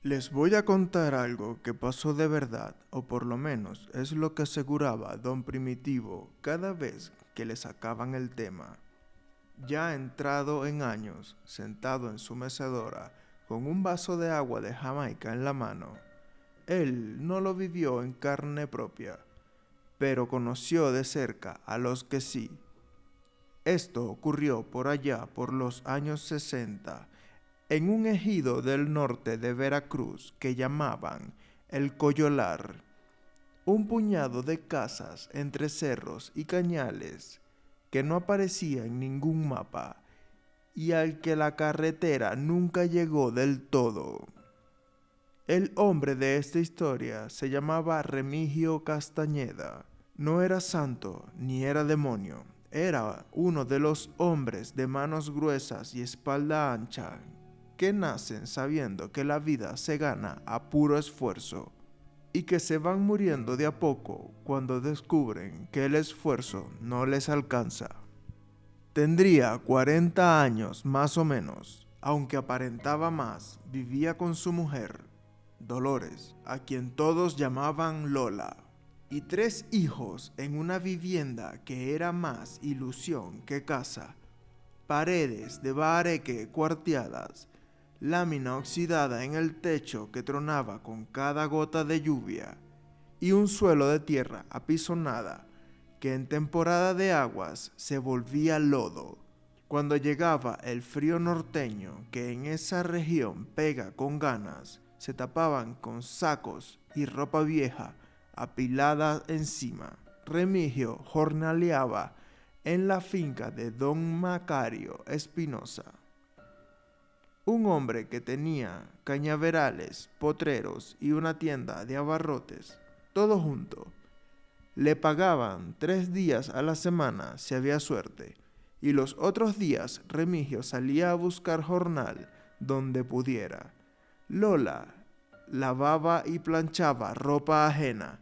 Les voy a contar algo que pasó de verdad, o por lo menos es lo que aseguraba don Primitivo cada vez que le sacaban el tema. Ya entrado en años, sentado en su mecedora, con un vaso de agua de Jamaica en la mano, él no lo vivió en carne propia, pero conoció de cerca a los que sí. Esto ocurrió por allá por los años 60, en un ejido del norte de Veracruz que llamaban El Coyolar, un puñado de casas entre cerros y cañales que no aparecía en ningún mapa y al que la carretera nunca llegó del todo. El hombre de esta historia se llamaba Remigio Castañeda. No era santo ni era demonio. Era uno de los hombres de manos gruesas y espalda ancha que nacen sabiendo que la vida se gana a puro esfuerzo y que se van muriendo de a poco cuando descubren que el esfuerzo no les alcanza. Tendría 40 años más o menos, aunque aparentaba más. Vivía con su mujer, Dolores, a quien todos llamaban Lola, y 3 hijos en una vivienda que era más ilusión que casa. Paredes de bareque cuarteadas, lámina oxidada en el techo que tronaba con cada gota de lluvia, y un suelo de tierra apisonada que en temporada de aguas se volvía lodo. Cuando llegaba el frío norteño que en esa región pega con ganas, se tapaban con sacos y ropa vieja apilada encima. Remigio jornaleaba en la finca de don Macario Espinosa, un hombre que tenía cañaverales, potreros y una tienda de abarrotes, todo junto. Le pagaban 3 días a la semana si había suerte, y los otros días Remigio salía a buscar jornal donde pudiera. Lola lavaba y planchaba ropa ajena,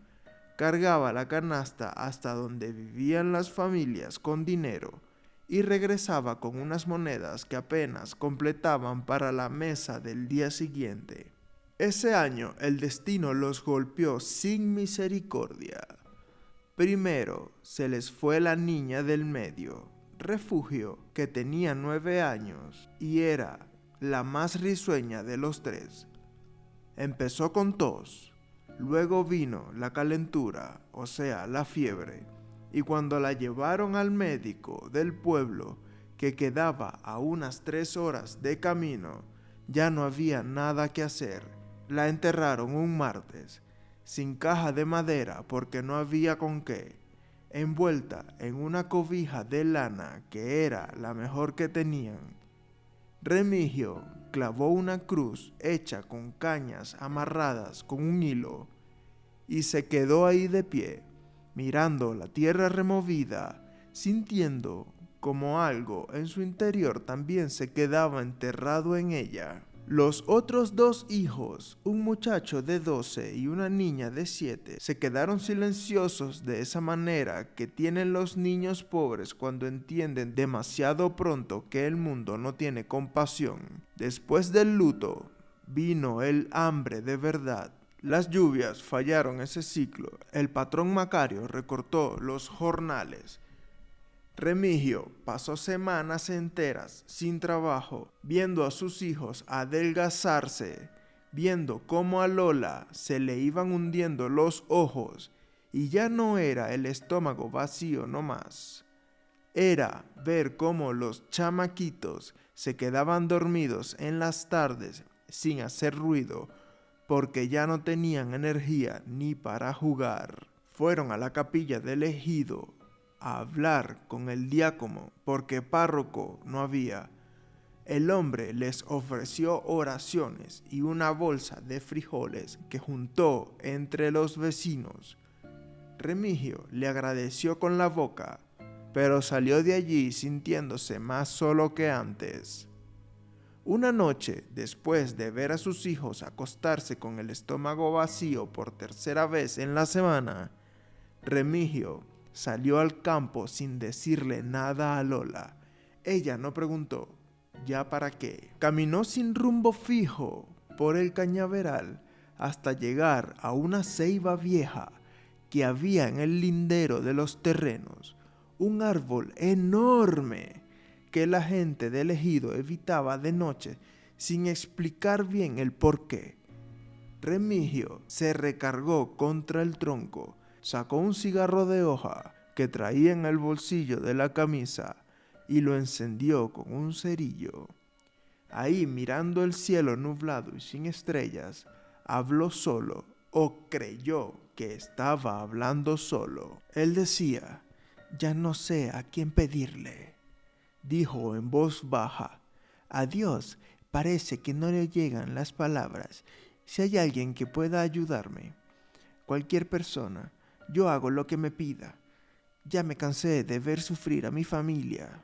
cargaba la canasta hasta donde vivían las familias con dinero y regresaba con unas monedas que apenas completaban para la mesa del día siguiente. Ese año el destino los golpeó sin misericordia. Primero se les fue la niña del medio, Refugio, que tenía 9 años y era la más risueña de los 3. Empezó con tos, luego vino la calentura, o sea, la fiebre, y cuando la llevaron al médico del pueblo, que quedaba a unas 3 horas de camino, ya no había nada que hacer. La enterraron un martes, sin caja de madera porque no había con qué, envuelta en una cobija de lana que era la mejor que tenían. Remigio clavó una cruz hecha con cañas amarradas con un hilo y se quedó ahí de pie, mirando la tierra removida, sintiendo como algo en su interior también se quedaba enterrado en ella. Los otros 2 hijos, un muchacho de 12 y una niña de 7, se quedaron silenciosos de esa manera que tienen los niños pobres cuando entienden demasiado pronto que el mundo no tiene compasión. Después del luto, vino el hambre de verdad. Las lluvias fallaron ese ciclo. El patrón Macario recortó los jornales. Remigio pasó semanas enteras sin trabajo, viendo a sus hijos adelgazarse, viendo cómo a Lola se le iban hundiendo los ojos y ya no era el estómago vacío nomás. Era ver cómo los chamaquitos se quedaban dormidos en las tardes sin hacer ruido porque ya no tenían energía ni para jugar. Fueron a la capilla del ejido a hablar con el diácono porque párroco no había. El hombre les ofreció oraciones y una bolsa de frijoles que juntó entre los vecinos. Remigio le agradeció con la boca, pero salió de allí sintiéndose más solo que antes. Una noche, después de ver a sus hijos acostarse con el estómago vacío por tercera vez en la semana, Remigio salió al campo sin decirle nada a Lola. Ella no preguntó, ¿ya para qué? Caminó sin rumbo fijo por el cañaveral hasta llegar a una ceiba vieja que había en el lindero de los terrenos, un árbol enorme que la gente del ejido evitaba de noche sin explicar bien el porqué. Remigio se recargó contra el tronco, sacó un cigarro de hoja que traía en el bolsillo de la camisa y lo encendió con un cerillo. Ahí, mirando el cielo nublado y sin estrellas, habló solo, o creyó que estaba hablando solo. Él decía: «Ya no sé a quién pedirle», dijo en voz baja. «A Dios parece que no le llegan las palabras. Si hay alguien que pueda ayudarme, cualquier persona, yo hago lo que me pida. Ya me cansé de ver sufrir a mi familia».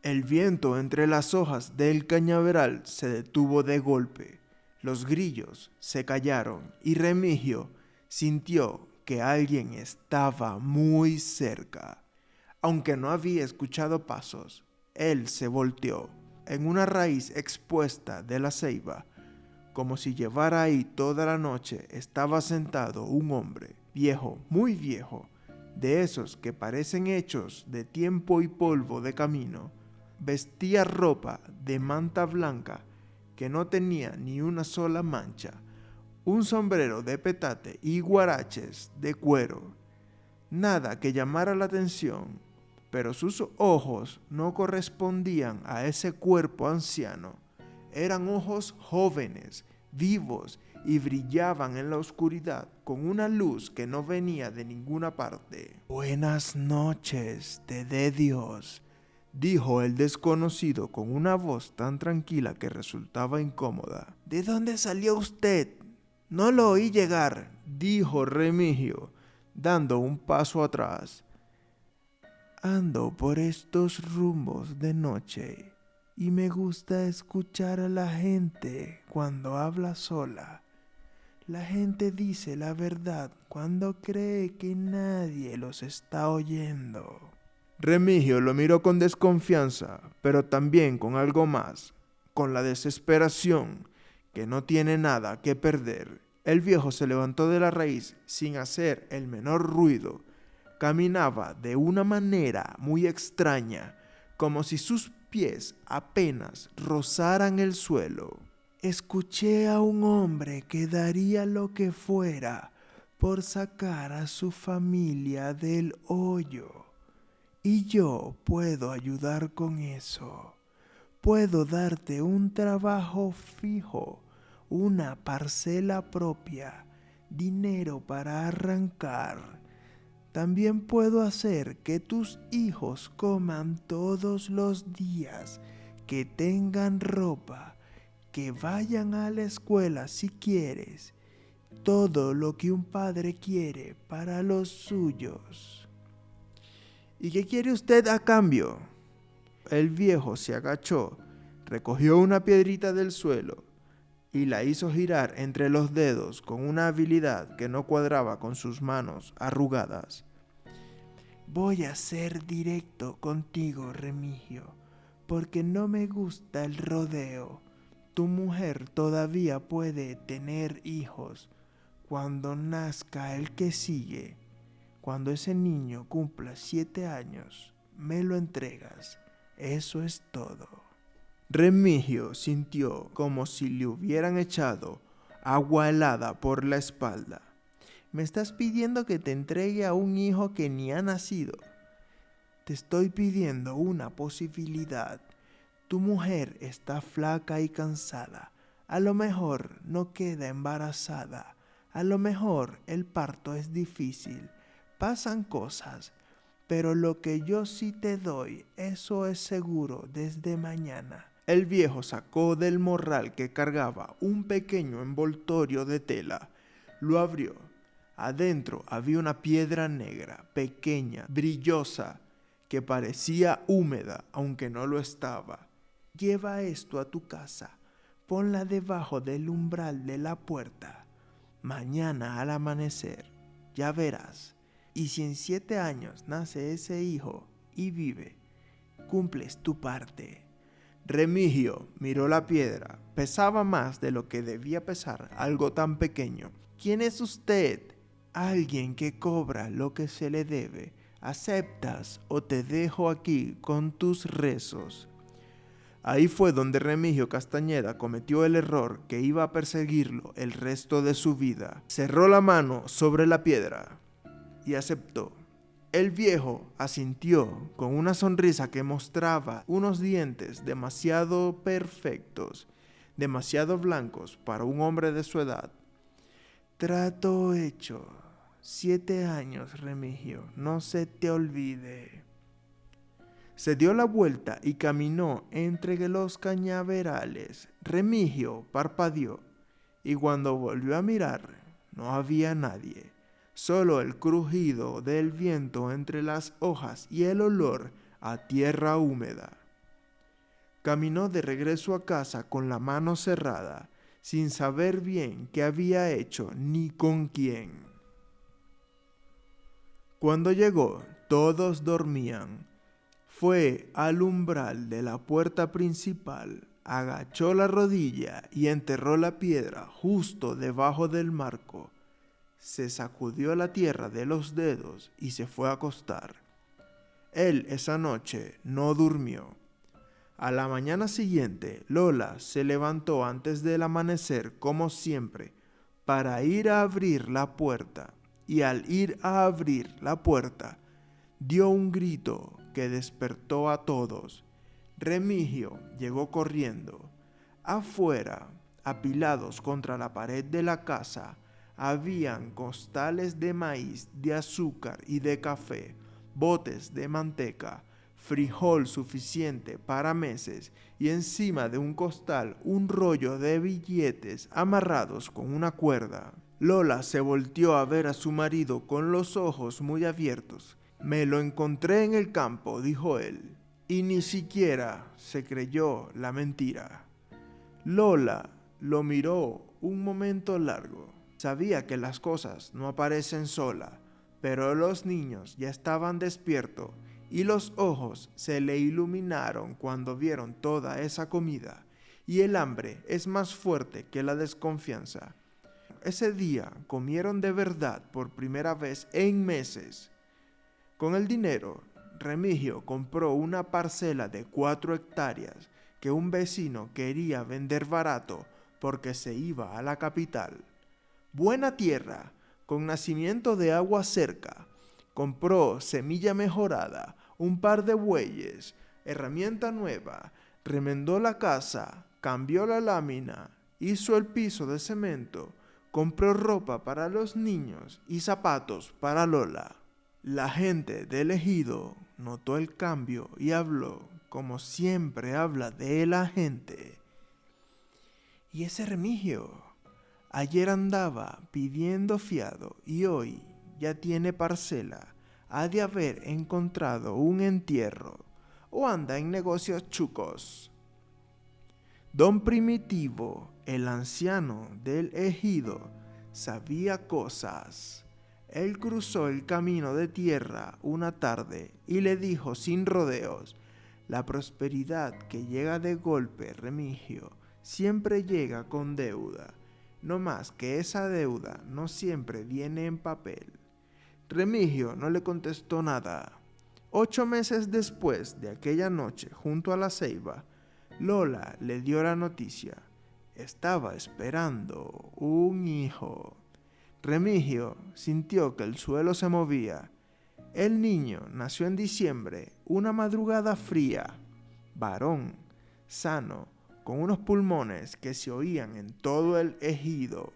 El viento entre las hojas del cañaveral se detuvo de golpe. Los grillos se callaron y Remigio sintió que alguien estaba muy cerca. Aunque no había escuchado pasos, él se volteó. En una raíz expuesta de la ceiba, como si llevara ahí toda la noche, estaba sentado un hombre, viejo, muy viejo, de esos que parecen hechos de tiempo y polvo de camino. Vestía ropa de manta blanca que no tenía ni una sola mancha, un sombrero de petate y guaraches de cuero. Nada que llamara la atención, pero sus ojos no correspondían a ese cuerpo anciano. Eran ojos jóvenes, vivos, y brillaban en la oscuridad con una luz que no venía de ninguna parte. «Buenas noches, te dé Dios», dijo el desconocido con una voz tan tranquila que resultaba incómoda. «¿De dónde salió usted? No lo oí llegar», dijo Remigio, dando un paso atrás. «Ando por estos rumbos de noche y me gusta escuchar a la gente cuando habla sola. La gente dice la verdad cuando cree que nadie los está oyendo». Remigio lo miró con desconfianza, pero también con algo más, con la desesperación, que no tiene nada que perder. El viejo se levantó de la raíz sin hacer el menor ruido. Caminaba de una manera muy extraña, como si sus pies apenas rozaran el suelo. «Escuché a un hombre que daría lo que fuera por sacar a su familia del hoyo. Y yo puedo ayudar con eso. Puedo darte un trabajo fijo, una parcela propia, dinero para arrancar. También puedo hacer que tus hijos coman todos los días, que tengan ropa, que vayan a la escuela si quieres. Todo lo que un padre quiere para los suyos». «¿Y qué quiere usted a cambio?». El viejo se agachó, recogió una piedrita del suelo y la hizo girar entre los dedos con una habilidad que no cuadraba con sus manos arrugadas. «Voy a ser directo contigo, Remigio, porque no me gusta el rodeo. Tu mujer todavía puede tener hijos. Cuando nazca el que sigue, cuando ese niño cumpla 7 años, me lo entregas. Eso es todo». Remigio sintió como si le hubieran echado agua helada por la espalda. «¿Me estás pidiendo que te entregue a un hijo que ni ha nacido?». «Te estoy pidiendo una posibilidad. Tu mujer está flaca y cansada. A lo mejor no queda embarazada. A lo mejor el parto es difícil. Pasan cosas, pero lo que yo sí te doy, eso es seguro desde mañana». El viejo sacó del morral que cargaba un pequeño envoltorio de tela. Lo abrió. Adentro había una piedra negra, pequeña, brillosa, que parecía húmeda, aunque no lo estaba. «Lleva esto a tu casa. Ponla debajo del umbral de la puerta. Mañana al amanecer, ya verás. Y si en 7 años nace ese hijo y vive, cumples tu parte. Remigio miró la piedra. Pesaba más de lo que debía pesar algo tan pequeño. ¿Quién es usted? Alguien que cobra lo que se le debe. ¿Aceptas o te dejo aquí con tus rezos? Ahí fue donde Remigio Castañeda cometió el error que iba a perseguirlo el resto de su vida. Cerró la mano sobre la piedra y aceptó. El viejo asintió con una sonrisa que mostraba unos dientes demasiado perfectos, demasiado blancos para un hombre de su edad. Trato hecho. 7 años, Remigio, no se te olvide. Se dio la vuelta y caminó entre los cañaverales. Remigio parpadeó y cuando volvió a mirar no había nadie. Solo el crujido del viento entre las hojas y el olor a tierra húmeda. Caminó de regreso a casa con la mano cerrada, sin saber bien qué había hecho ni con quién. Cuando llegó, todos dormían. Fue al umbral de la puerta principal, agachó la rodilla y enterró la piedra justo debajo del marco. Se sacudió la tierra de los dedos y se fue a acostar. Él esa noche no durmió. A la mañana siguiente, Lola se levantó antes del amanecer, como siempre, para ir a abrir la puerta. Y al ir a abrir la puerta, dio un grito que despertó a todos. Remigio llegó corriendo. Afuera, apilados contra la pared de la casa, habían costales de maíz, de azúcar y de café, botes de manteca, frijol suficiente para meses y encima de un costal un rollo de billetes amarrados con una cuerda. Lola se volteó a ver a su marido con los ojos muy abiertos. Me lo encontré en el campo, dijo él, y ni siquiera se creyó la mentira. Lola lo miró un momento largo. Sabía que las cosas no aparecen sola, pero los niños ya estaban despiertos y los ojos se le iluminaron cuando vieron toda esa comida, y el hambre es más fuerte que la desconfianza. Ese día comieron de verdad por primera vez en meses. Con el dinero, Remigio compró una parcela de 4 hectáreas que un vecino quería vender barato porque se iba a la capital. Buena tierra, con nacimiento de agua cerca. Compró semilla mejorada, un par de bueyes, herramienta nueva, remendó la casa, cambió la lámina, hizo el piso de cemento, compró ropa para los niños y zapatos para Lola. La gente del ejido notó el cambio y habló como siempre habla de la gente. ¿Y ese Remigio? Ayer andaba pidiendo fiado y hoy ya tiene parcela. Ha de haber encontrado un entierro o anda en negocios chucos. Don Primitivo, el anciano del ejido, sabía cosas. Él cruzó el camino de tierra una tarde y le dijo sin rodeos: la prosperidad que llega de golpe, Remigio, siempre llega con deuda. No más que esa deuda no siempre viene en papel. Remigio no le contestó nada. 8 meses después de aquella noche junto a la ceiba, Lola le dio la noticia. Estaba esperando un hijo. Remigio sintió que el suelo se movía. El niño nació en diciembre, una madrugada fría. Varón, sano, con unos pulmones que se oían en todo el ejido.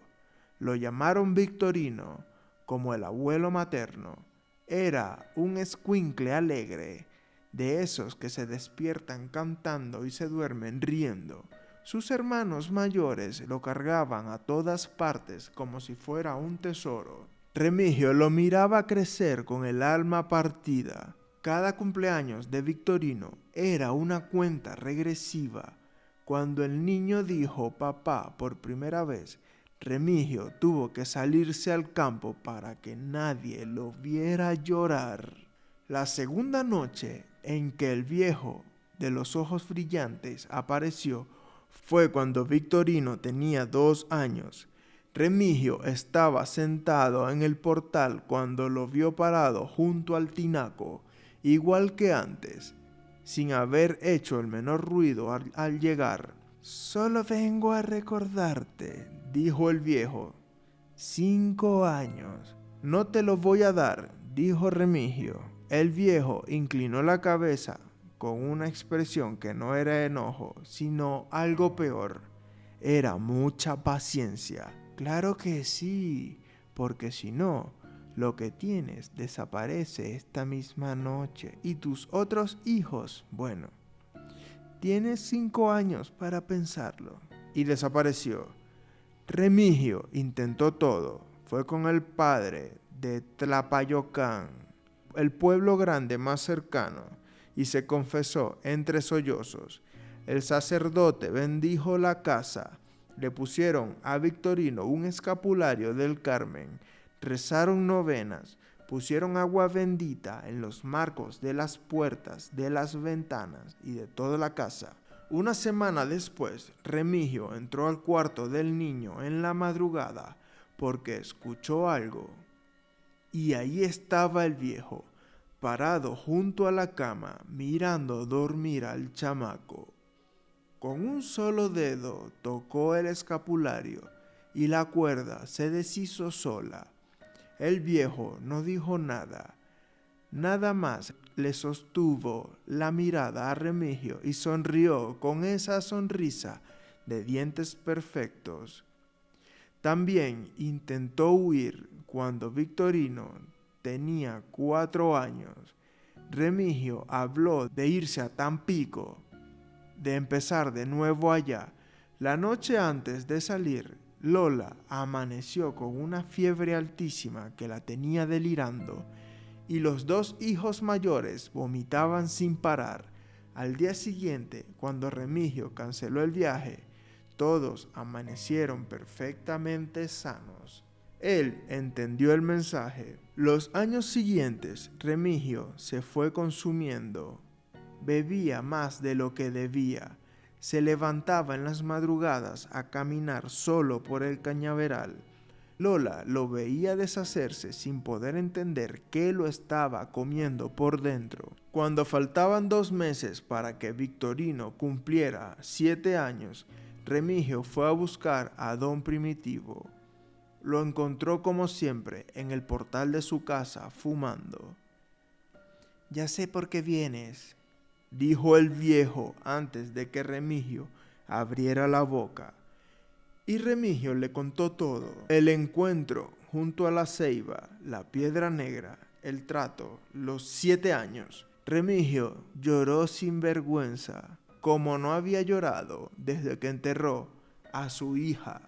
Lo llamaron Victorino, como el abuelo materno. Era un escuincle alegre, de esos que se despiertan cantando y se duermen riendo. Sus hermanos mayores lo cargaban a todas partes como si fuera un tesoro. Remigio lo miraba crecer con el alma partida. Cada cumpleaños de Victorino era una cuenta regresiva. Cuando el niño dijo papá por primera vez, Remigio tuvo que salirse al campo para que nadie lo viera llorar. La segunda noche en que el viejo de los ojos brillantes apareció fue cuando Victorino tenía 2 años. Remigio estaba sentado en el portal cuando lo vio parado junto al tinaco, igual que antes, sin haber hecho el menor ruido al llegar. «Solo vengo a recordarte», dijo el viejo. «5 años». «No te lo voy a dar», dijo Remigio. El viejo inclinó la cabeza con una expresión que no era enojo, sino algo peor. Era mucha paciencia. «Claro que sí, porque si no, lo que tienes desaparece esta misma noche. Y tus otros hijos, bueno, tienes 5 años para pensarlo». Y desapareció. Remigio intentó todo. Fue con el padre de Tlapayocán, el pueblo grande más cercano, y se confesó entre sollozos. El sacerdote bendijo la casa. Le pusieron a Victorino un escapulario del Carmen. Rezaron novenas. Pusieron agua bendita en los marcos de las puertas, de las ventanas y de toda la casa. Una semana después, Remigio entró al cuarto del niño en la madrugada porque escuchó algo. Y ahí estaba el viejo, parado junto a la cama, mirando dormir al chamaco. Con un solo dedo tocó el escapulario y la cuerda se deshizo sola. El viejo no dijo nada. Nada más le sostuvo la mirada a Remigio y sonrió con esa sonrisa de dientes perfectos. También intentó huir cuando Victorino tenía 4 años. Remigio habló de irse a Tampico, de empezar de nuevo allá. La noche antes de salir, Lola amaneció con una fiebre altísima que la tenía delirando, y los 2 hijos mayores vomitaban sin parar. Al día siguiente, cuando Remigio canceló el viaje, todos amanecieron perfectamente sanos. Él entendió el mensaje. Los años siguientes, Remigio se fue consumiendo. Bebía más de lo que debía. Se levantaba en las madrugadas a caminar solo por el cañaveral. Lola lo veía deshacerse sin poder entender qué lo estaba comiendo por dentro. Cuando faltaban 2 meses para que Victorino cumpliera 7 años, Remigio fue a buscar a don Primitivo. Lo encontró como siempre en el portal de su casa fumando. «Ya sé por qué vienes», dijo el viejo antes de que Remigio abriera la boca. Y Remigio le contó todo: el encuentro junto a la ceiba, la piedra negra, el trato, los 7 años. Remigio lloró sin vergüenza, como no había llorado desde que enterró a su hija.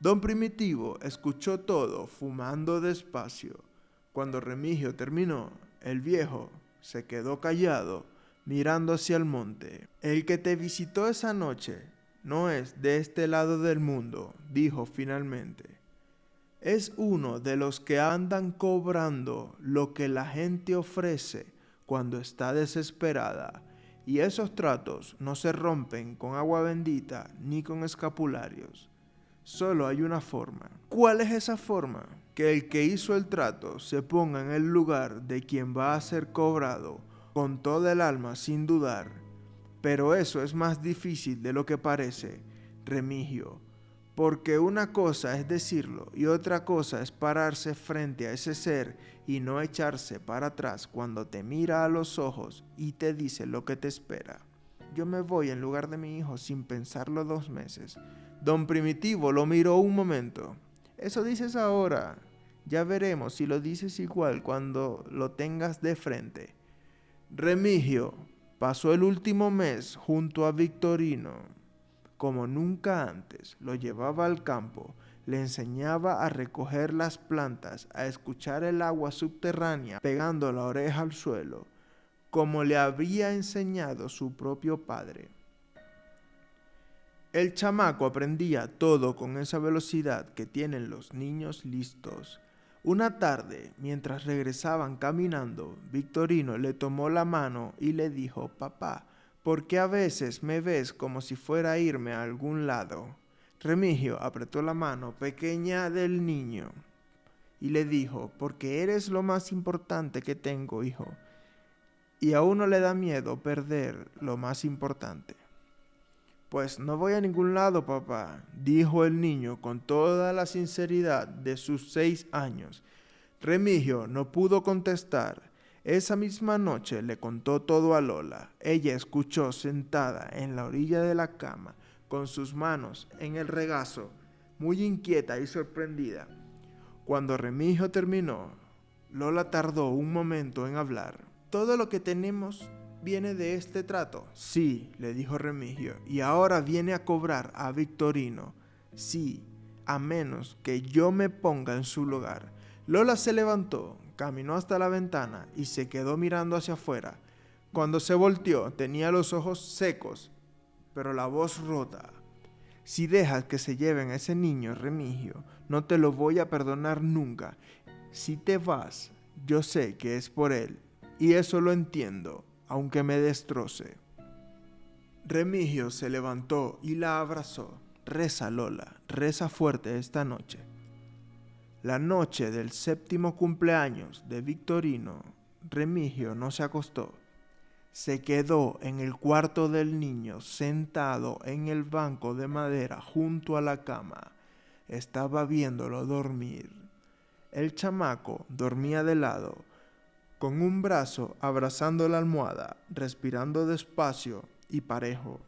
Don Primitivo escuchó todo fumando despacio. Cuando Remigio terminó, el viejo se quedó callado mirando hacia el monte. «El que te visitó esa noche no es de este lado del mundo», dijo finalmente. «Es uno de los que andan cobrando lo que la gente ofrece cuando está desesperada, y esos tratos no se rompen con agua bendita ni con escapularios. Solo hay una forma». «¿Cuál es esa forma?» «Que el que hizo el trato se ponga en el lugar de quien va a ser cobrado con toda el alma sin dudar. Pero eso es más difícil de lo que parece, Remigio, porque una cosa es decirlo y otra cosa es pararse frente a ese ser y no echarse para atrás cuando te mira a los ojos y te dice lo que te espera. Yo me voy en lugar de mi hijo sin pensarlo 2 meses». Don Primitivo lo miró un momento. «Eso dices ahora. Ya veremos si lo dices igual cuando lo tengas de frente». Remigio pasó el último mes junto a Victorino. Como nunca antes, lo llevaba al campo, le enseñaba a recoger las plantas, a escuchar el agua subterránea pegando la oreja al suelo, como le había enseñado su propio padre. El chamaco aprendía todo con esa velocidad que tienen los niños listos. Una tarde, mientras regresaban caminando, Victorino le tomó la mano y le dijo: «Papá, porque a veces me ves como si fuera a irme a algún lado. Remigio apretó la mano pequeña del niño y le dijo, porque eres lo más importante que tengo, hijo, y a uno le da miedo perder lo más importante. Pues no voy a ningún lado, papá, dijo el niño con toda la sinceridad de sus 6 años. Remigio no pudo contestar. Esa misma noche le contó todo a Lola. Ella escuchó sentada en la orilla de la cama, con sus manos en el regazo, muy inquieta y sorprendida. Cuando Remigio terminó, Lola tardó un momento en hablar. Todo lo que tenemos viene de este trato. Sí, le dijo Remigio, y ahora viene a cobrar a Victorino. Sí, a menos que yo me ponga en su lugar. Lola se levantó, caminó hasta la ventana y se quedó mirando hacia afuera. Cuando se volteó, tenía los ojos secos, pero la voz rota. Si dejas que se lleven a ese niño, Remigio, no te lo voy a perdonar nunca. Si te vas, yo sé que es por él, y eso lo entiendo, aunque me destroce. Remigio se levantó y la abrazó. Reza, Lola, reza fuerte esta noche. La noche del 7º cumpleaños de Victorino, Remigio no se acostó. Se quedó en el cuarto del niño, sentado en el banco de madera junto a la cama. Estaba viéndolo dormir. El chamaco dormía de lado, con un brazo abrazando la almohada, respirando despacio y parejo.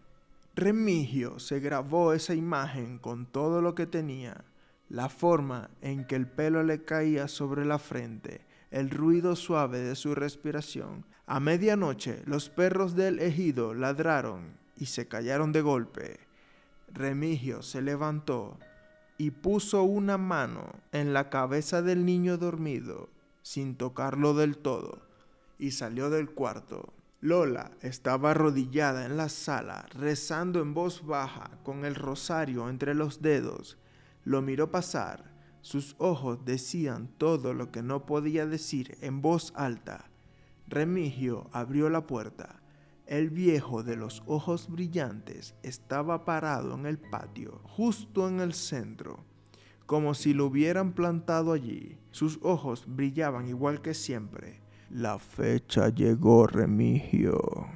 Remigio se grabó esa imagen con todo lo que tenía. La forma en que el pelo le caía sobre la frente, el ruido suave de su respiración. A medianoche los perros del ejido ladraron y se callaron de golpe. Remigio se levantó y puso una mano en la cabeza del niño dormido, sin tocarlo del todo, y salió del cuarto. Lola estaba arrodillada en la sala, rezando en voz baja, con el rosario entre los dedos. Lo miró pasar. Sus ojos decían todo lo que no podía decir en voz alta. Remigio abrió la puerta. El viejo de los ojos brillantes estaba parado en el patio, justo en el centro, como si lo hubieran plantado allí. Sus ojos brillaban igual que siempre. La fecha llegó, Remigio,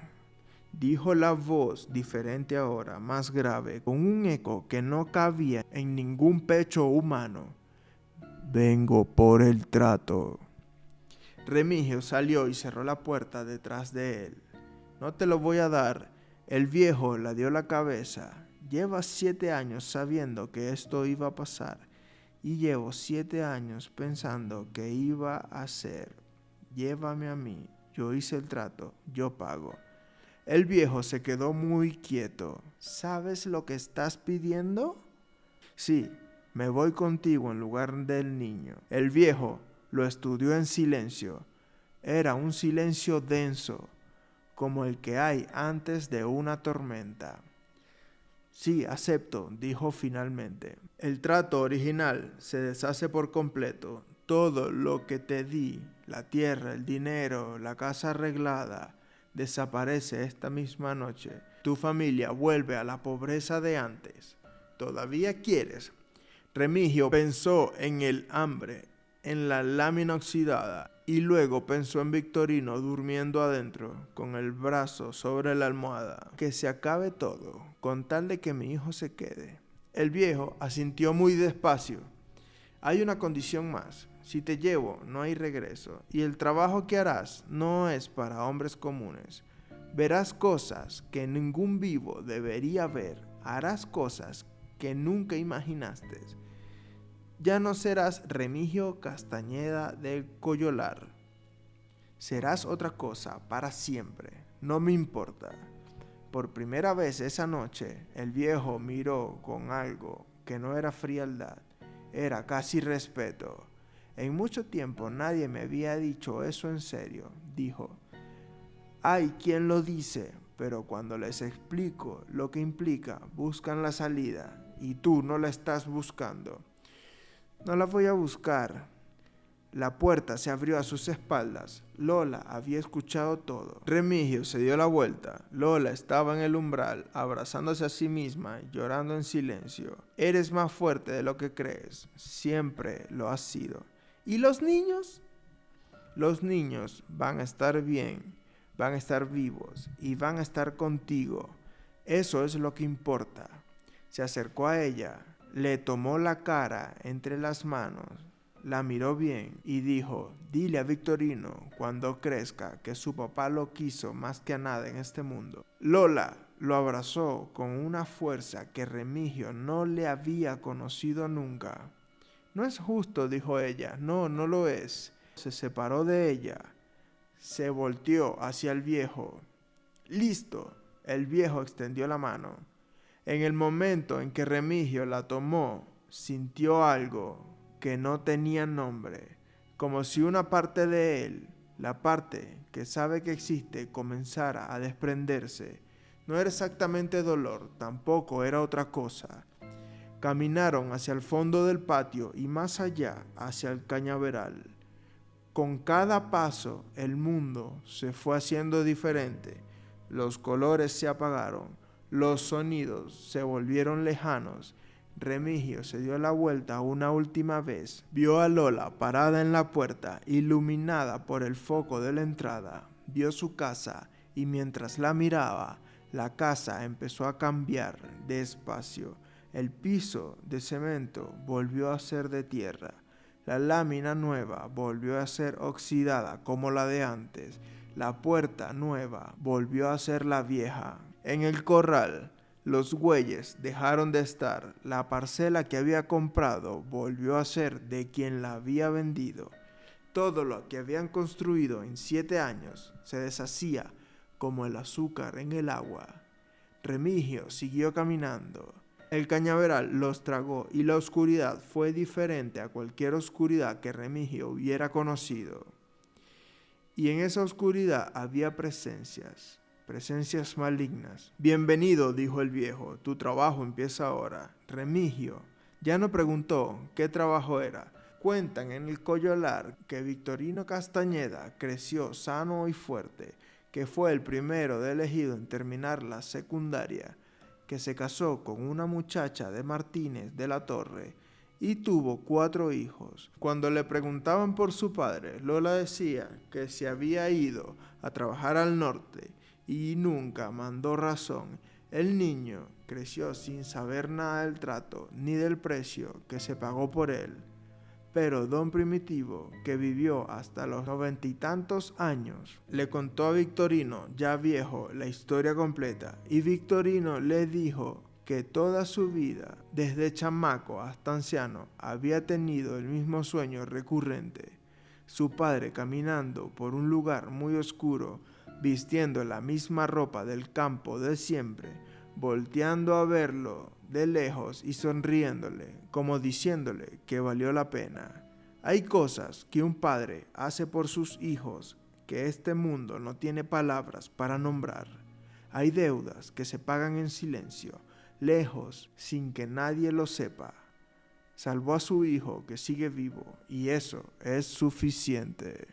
dijo la voz, diferente ahora, más grave, con un eco que no cabía en ningún pecho humano. Vengo por el trato. Remigio salió y cerró la puerta detrás de él. No te lo voy a dar. El viejo le dio la cabeza. Llevas 7 años sabiendo que esto iba a pasar. Y llevo 7 años pensando que iba a ser. Llévame a mí. Yo hice el trato. Yo pago. El viejo se quedó muy quieto. ¿Sabes lo que estás pidiendo? Sí, me voy contigo en lugar del niño. El viejo lo estudió en silencio. Era un silencio denso, como el que hay antes de una tormenta. Sí, acepto, dijo finalmente. El trato original se deshace por completo. Todo lo que te di, la tierra, el dinero, la casa arreglada, desaparece esta misma noche. Tu familia vuelve a la pobreza de antes. ¿Todavía quieres? Remigio pensó en el hambre, en la lámina oxidada, y luego pensó en Victorino durmiendo adentro, con el brazo sobre la almohada. Que se acabe todo, con tal de que mi hijo se quede. El viejo asintió muy despacio. Hay una condición más. Si te llevo, no hay regreso, y el trabajo que harás no es para hombres comunes. Verás cosas que ningún vivo debería ver. Harás cosas que nunca imaginaste. Ya no serás Remigio Castañeda del Coyolar. Serás otra cosa para siempre. No me importa. Por primera vez esa noche, el viejo miró con algo que no era frialdad, era casi respeto. En mucho tiempo nadie me había dicho eso en serio, dijo. Hay quien lo dice, pero cuando les explico lo que implica, buscan la salida, y tú no la estás buscando. No la voy a buscar. La puerta se abrió a sus espaldas. Lola había escuchado todo. Remigio se dio la vuelta. Lola estaba en el umbral, abrazándose a sí misma y llorando en silencio. Eres más fuerte de lo que crees. Siempre lo has sido. ¿Y los niños? Los niños van a estar bien, van a estar vivos y van a estar contigo. Eso es lo que importa. Se acercó a ella, le tomó la cara entre las manos, la miró bien y dijo: dile a Victorino cuando crezca que su papá lo quiso más que a nada en este mundo. Lola lo abrazó con una fuerza que Remigio no le había conocido nunca. No es justo, dijo ella. No, no lo es. Se separó de ella, se volteó hacia el viejo. Listo. El viejo extendió la mano. En el momento en que Remigio la tomó, sintió algo que no tenía nombre, como si una parte de él, la parte que sabe que existe, comenzara a desprenderse. No era exactamente dolor, tampoco era otra cosa. Caminaron hacia el fondo del patio y más allá, hacia el cañaveral. Con cada paso, el mundo se fue haciendo diferente. Los colores se apagaron, los sonidos se volvieron lejanos. Remigio se dio la vuelta una última vez. Vio a Lola parada en la puerta, iluminada por el foco de la entrada. Vio su casa y mientras la miraba, la casa empezó a cambiar despacio. El piso de cemento volvió a ser de tierra. La lámina nueva volvió a ser oxidada como la de antes. La puerta nueva volvió a ser la vieja. En el corral, los bueyes dejaron de estar. La parcela que había comprado volvió a ser de quien la había vendido. Todo lo que habían construido en 7 años se deshacía como el azúcar en el agua. Remigio siguió caminando. El cañaveral los tragó y la oscuridad fue diferente a cualquier oscuridad que Remigio hubiera conocido. Y en esa oscuridad había presencias malignas. Bienvenido, dijo el viejo, tu trabajo empieza ahora. Remigio ya no preguntó qué trabajo era. Cuentan en el Collolar que Victorino Castañeda creció sano y fuerte, que fue el primero de elegido en terminar la secundaria, que se casó con una muchacha de Martínez de la Torre y tuvo 4 hijos. Cuando le preguntaban por su padre, Lola decía que se había ido a trabajar al norte y nunca mandó razón. El niño creció sin saber nada del trato ni del precio que se pagó por él. Pero don Primitivo, que vivió hasta los 90 y tantos años, le contó a Victorino, ya viejo, la historia completa, y Victorino le dijo que toda su vida, desde chamaco hasta anciano, había tenido el mismo sueño recurrente. Su padre caminando por un lugar muy oscuro, vistiendo la misma ropa del campo de siempre, volteando a verlo de lejos y sonriéndole, como diciéndole que valió la pena. Hay cosas que un padre hace por sus hijos que este mundo no tiene palabras para nombrar. Hay deudas que se pagan en silencio, lejos, sin que nadie lo sepa. Salvó a su hijo que sigue vivo y eso es suficiente.